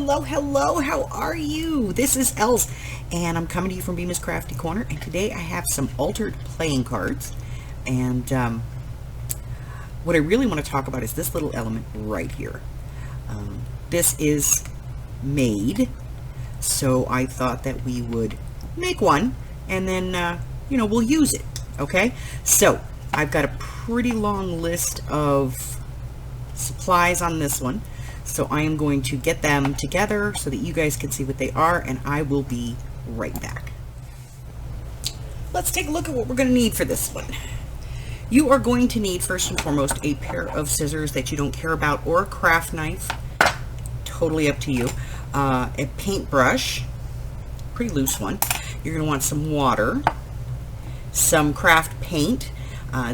hello, hello. How are you? This is Els, and I'm coming to you from Bemis Crafty Corner. And today I have some altered playing cards. And what I really want to talk about is this little element right here. This is made, so I thought that we would make one, and then we'll use it. Okay. So I've got a pretty long list of supplies on this one. So I am going to get them together so that you guys can see what they are, and I will be right back. Let's take a look at what we're going to need for this one. You are going to need, first and foremost, a pair of scissors that you don't care about, or a craft knife, totally up to you. A paintbrush, pretty loose one. You're going to want some water, some craft paint.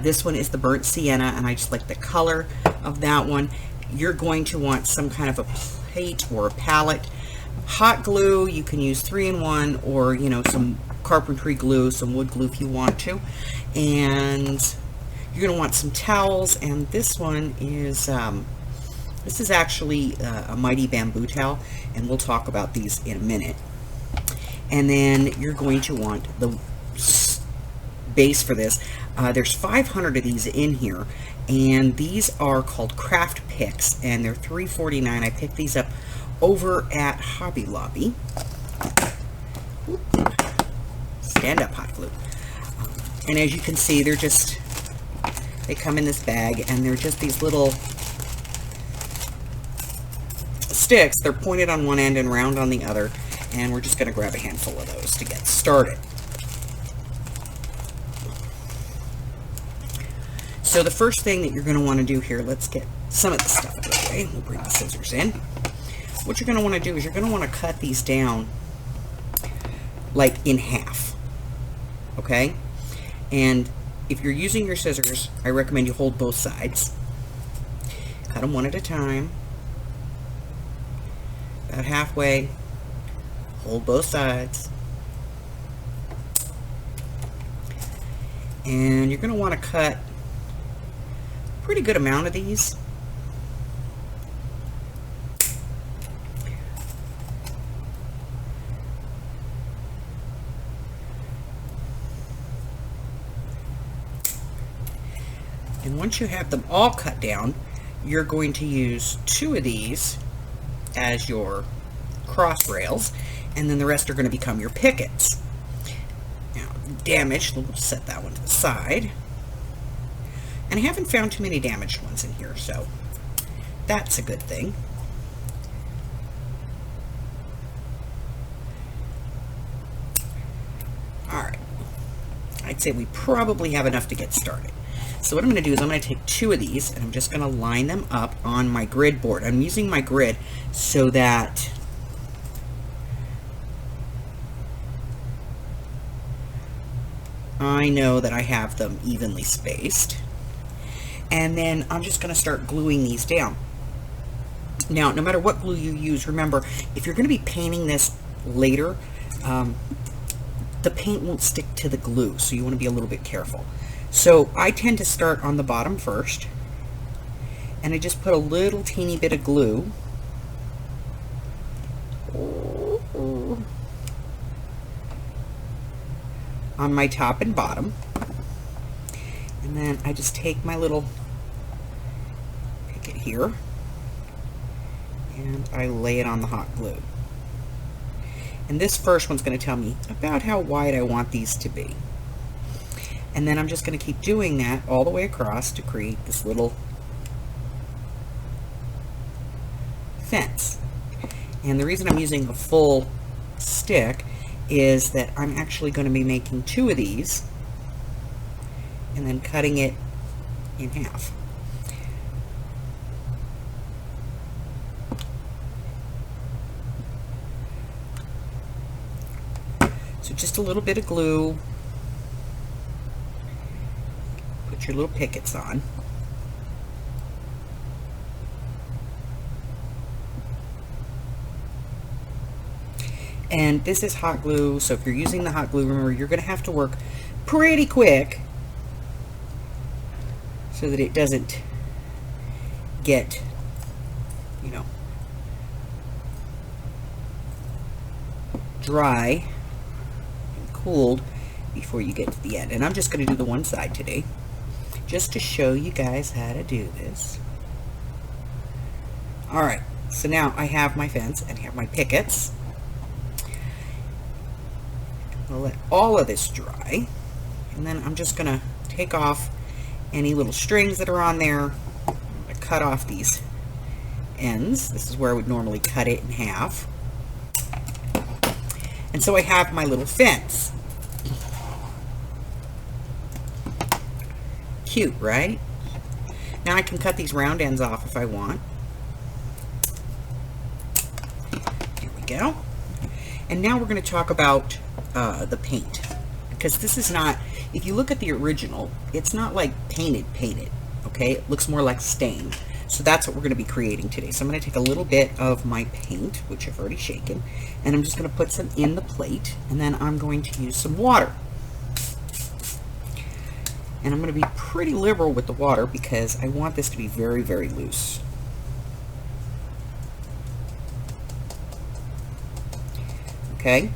This one is the burnt sienna, and I just like the color of that one. You're going to want some kind of a plate or a palette. Hot glue, you can use 3-in-1, or some carpentry glue, some wood glue if you want to. And you're going to want some towels, and this one is this is actually a Mighty Bamboo towel, and we'll talk about these in a minute. And then you're going to want the base for this. There's 500 of these in here, and these are called craft picks, and they're $3.49. I picked these up over at Hobby Lobby. Stand up, hot glue. And as you can see, they come in this bag, and they're just these little sticks. They're pointed on one end and round on the other, and we're just going to grab a handful of those to get started. So the first thing that you're going to want to do here, let's get some of this stuff out of the way. We'll bring the scissors in. What you're going to want to do is you're going to want to cut these down like in half. Okay? And if you're using your scissors, I recommend you hold both sides. Cut them one at a time. About halfway. Hold both sides. And you're going to want to cut pretty good amount of these. And once you have them all cut down, you're going to use 2 of these as your cross rails, and then the rest are going to become your pickets. Now, damaged, we'll set that one to the side. And I haven't found too many damaged ones in here, so that's a good thing. Alright. I'd say we probably have enough to get started. So what I'm going to do is I'm going to take 2 of these, and I'm just going to line them up on my grid board. I'm using my grid so that I know that I have them evenly spaced. And then I'm just going to start gluing these down. Now, no matter what glue you use, remember, if you're going to be painting this later, the paint won't stick to the glue, so you want to be a little bit careful. So I tend to start on the bottom first, and I just put a little teeny bit of glue on my top and bottom. And then I just take my little picket here, and I lay it on the hot glue. And this first one's going to tell me about how wide I want these to be. And then I'm just going to keep doing that all the way across to create this little fence. And the reason I'm using a full stick is that I'm actually going to be making 2 of these and then cutting it in half. So just a little bit of glue. Put your little pickets on. And this is hot glue, so if you're using the hot glue, remember, you're going to have to work pretty quick so that it doesn't get, dry and cooled before you get to the end. And I'm just going to do the one side today, just to show you guys how to do this. All right, so now I have my fence and I have my pickets. I'll let all of this dry, and then I'm just going to take off any little strings that are on there. I'm going to cut off these ends. This is where I would normally cut it in half. And so I have my little fence. Cute, right? Now I can cut these round ends off if I want. Here we go. And now we're going to talk about the paint, because this is not, if you look at the original, it's not like painted, okay? It looks more like stain. So that's what we're going to be creating today. So I'm going to take a little bit of my paint, which I've already shaken, and I'm just going to put some in the plate, and then I'm going to use some water. And I'm going to be pretty liberal with the water because I want this to be very, very loose. Okay,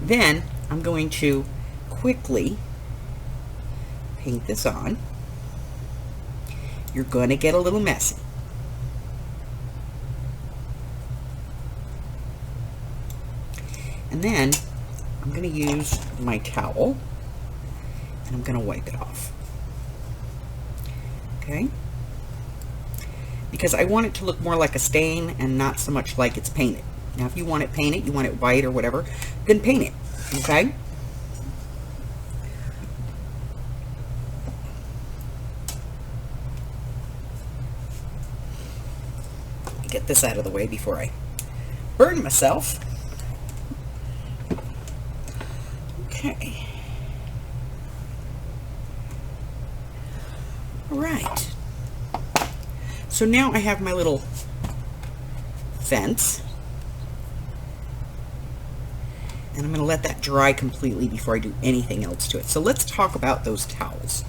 then I'm going to quickly paint this on. You're going to get a little messy. And then I'm going to use my towel and I'm going to wipe it off. Okay? Because I want it to look more like a stain and not so much like it's painted. Now, if you want it painted, you want it white or whatever, then paint it. Okay? Get this out of the way before I burn myself. Okay. All right. So now I have my little fence. And I'm going to let that dry completely before I do anything else to it. So let's talk about those towels.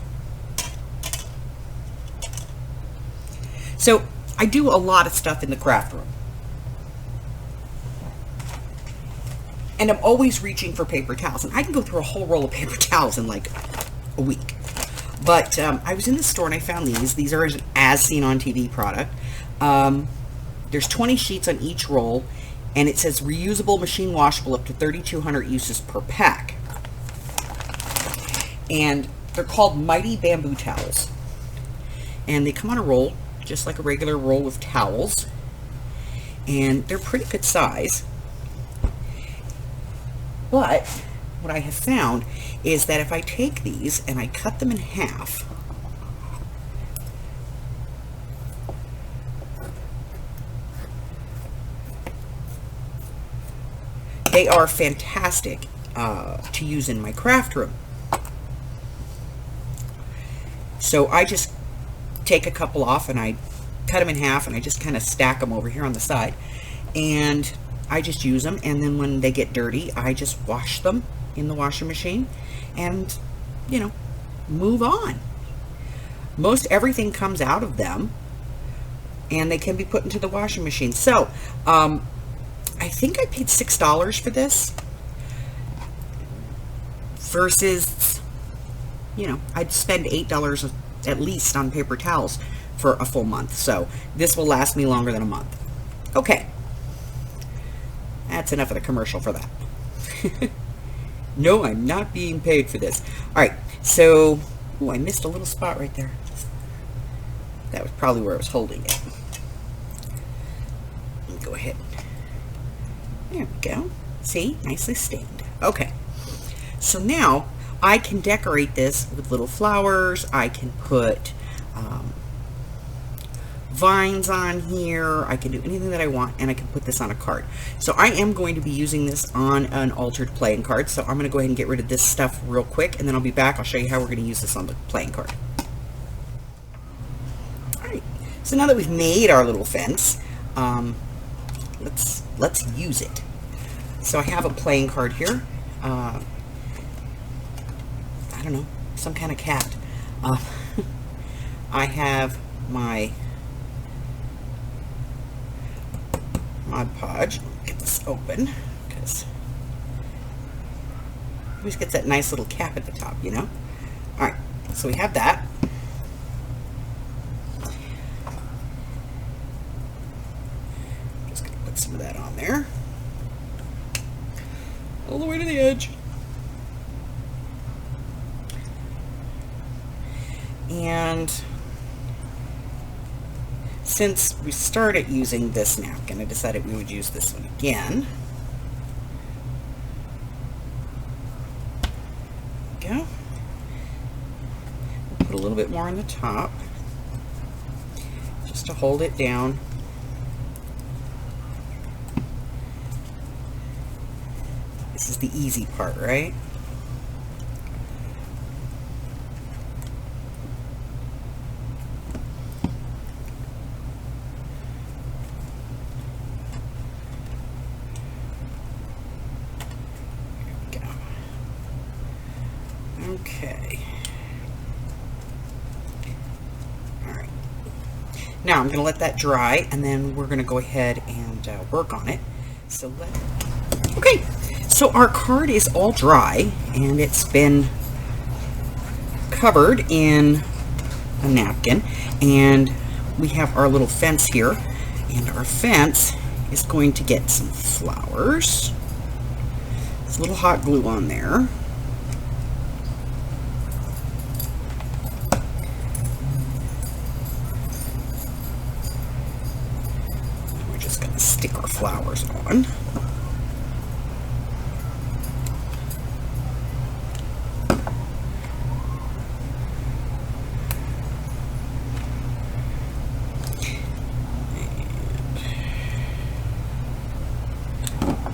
So I do a lot of stuff in the craft room. And I'm always reaching for paper towels. And I can go through a whole roll of paper towels in like a week. But I was in the store and I found these. These are an as seen on TV product. There's 20 sheets on each roll. And it says reusable, machine washable, up to 3,200 uses per pack. And they're called Mighty Bamboo Towels. And they come on a roll, just like a regular roll of towels. And they're pretty good size. But what I have found is that if I take these and I cut them in half, they are fantastic to use in my craft room. So I just take a couple off and I cut them in half and I just kind of stack them over here on the side. And I just use them, and then when they get dirty, I just wash them in the washing machine and, you know, move on. Most everything comes out of them and they can be put into the washing machine. So, I think I paid $6 for this versus, you know, I'd spend $8 at least on paper towels for a full month. So this will last me longer than a month. Okay. That's enough of the commercial for that. No, I'm not being paid for this. All right. So, oh, I missed a little spot right there. That was probably where I was holding it. Let me go ahead. There we go. See? Nicely stained. Okay. So now I can decorate this with little flowers. I can put vines on here. I can do anything that I want, and I can put this on a card. So I am going to be using this on an altered playing card. So I'm going to go ahead and get rid of this stuff real quick, and then I'll be back. I'll show you how we're going to use this on the playing card. Alright. So now that we've made our little fence, let's use it. So I have a playing card here. I don't know, some kind of cat. I have my Mod Podge. Get this open because Always gets that nice little cap at the top, you know? All right, so we have that. Just gonna put some of that on there. All the way to the edge. And since we started using this napkin, I decided we would use this one again. There we go. We'll put a little bit more on the top, just to hold it down. This is the easy part, right? Okay. All right. Now I'm going to let that dry, and then we're going to go ahead and work on it. Okay. So our card is all dry, and it's been covered in a napkin, and we have our little fence here, and our fence is going to get some flowers. There's a little hot glue on there. Stick our flowers on.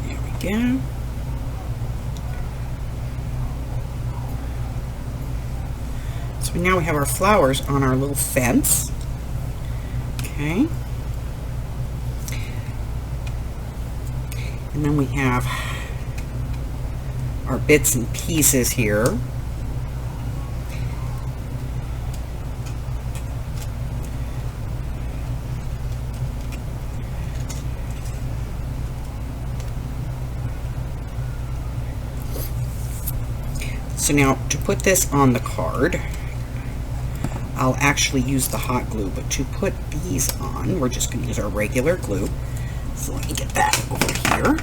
There we go. So now we have our flowers on our little fence. Okay. And then we have our bits and pieces here. So now to put this on the card, I'll actually use the hot glue, but to put these on, we're just going to use our regular glue. So let me get that over here.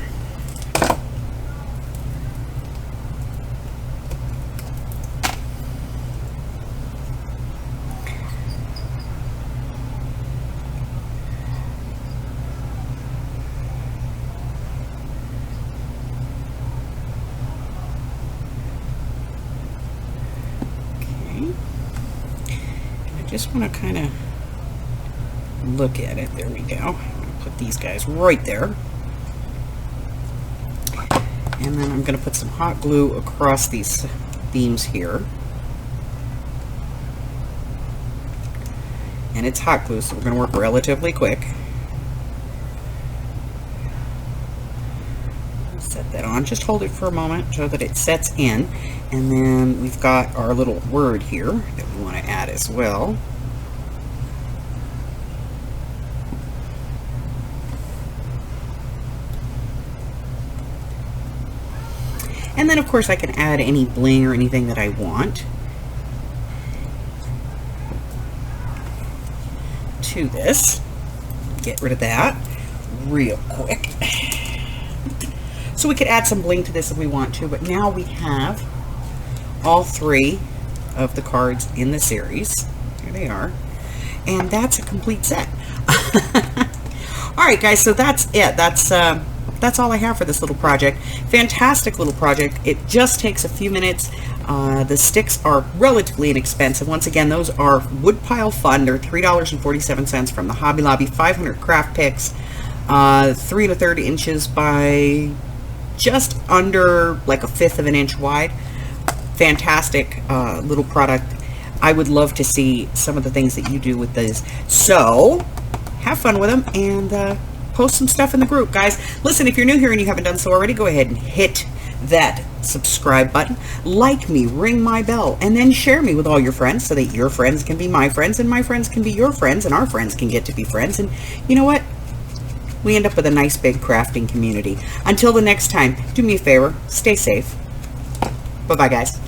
Okay. And I just want to kind of look at it. There we go. Put these guys right there, and then I'm going to put some hot glue across these beams here, and it's hot glue, so we're going to work relatively quick. Set that on, just hold it for a moment so that it sets in, and then we've got our little word here that we want to add as well. And then, of course, I can add any bling or anything that I want to this. Get rid of that real quick. So we could add some bling to this if we want to, but now we have all three of the cards in the series. Here they are. And that's a complete set. All right, guys, so that's it. That's all I have for this little project. Fantastic little project. It just takes a few minutes. The sticks are relatively inexpensive. Once again, those are Woodpile Fun. They're $3.47 from the Hobby Lobby. 500 craft picks, 3 1/3 inches by just under like 1/5 of an inch wide. Fantastic little product. I would love to see some of the things that you do with these. So have fun with them, and post some stuff in the group, guys. Listen, if you're new here and you haven't done so already, go ahead and hit that subscribe button, like me, ring my bell, and then share me with all your friends so that your friends can be my friends, and my friends can be your friends, and our friends can get to be friends. And you know what? We end up with a nice big crafting community. Until the next time, do me a favor, stay safe. Bye-bye, guys.